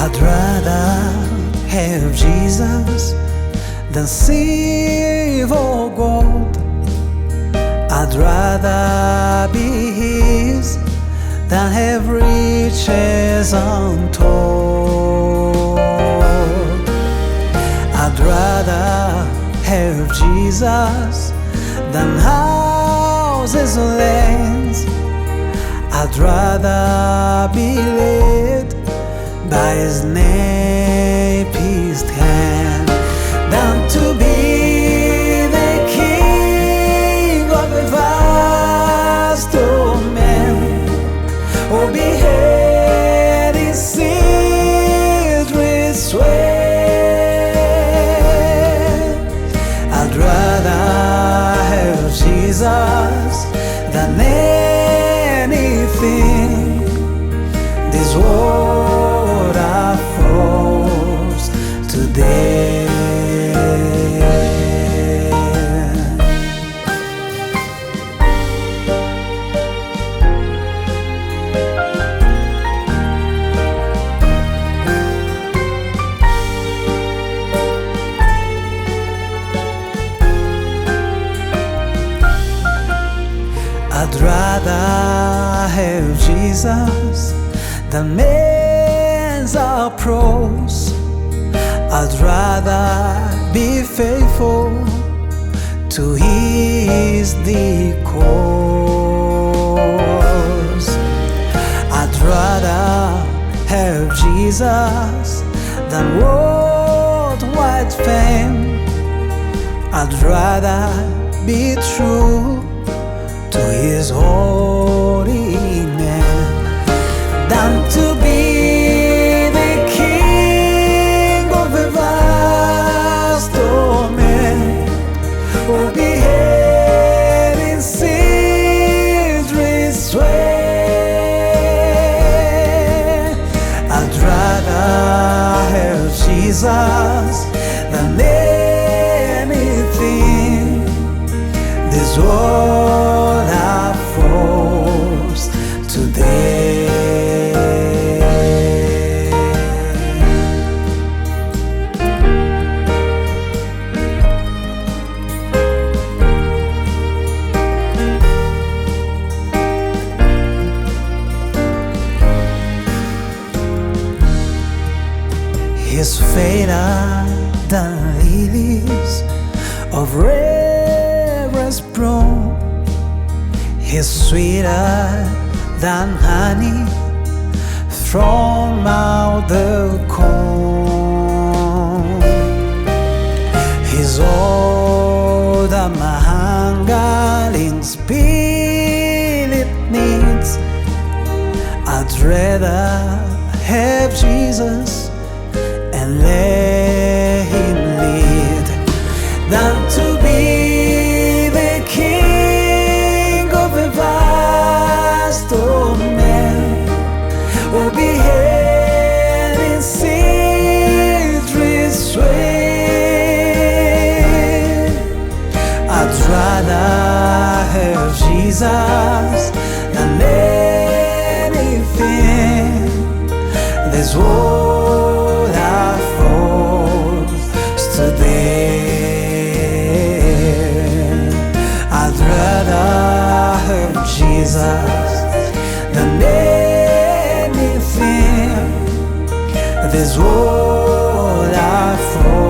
I'd rather have Jesus than silver or gold. I'd rather be His than have riches untold. I'd rather have Jesus than houses or lands. I'd rather be led by His nape-pierced hand than to be the king of a vast domain, or be head in secret sway. I'd rather have Jesus than anything this world affords today. I'd rather have Jesus than men's applause. I'd rather be faithful to His cause. I'd rather have Jesus than worldwide fame. I'd rather be true to His holy name than to be the king of a vast domain, or be held in secret sway. I'd rather have Jesus than anything this world affords today. He's fairer than lilies of rarest bloom. He's sweeter than honey from out the comb. He's all that my hungering spirit needs. I'd rather have Jesus and let Him lead than to be the king of a vast domain, or be held in secret sway. I'd rather have Jesus than anything this world affords today. I'd rather have Jesus than anything this world affords.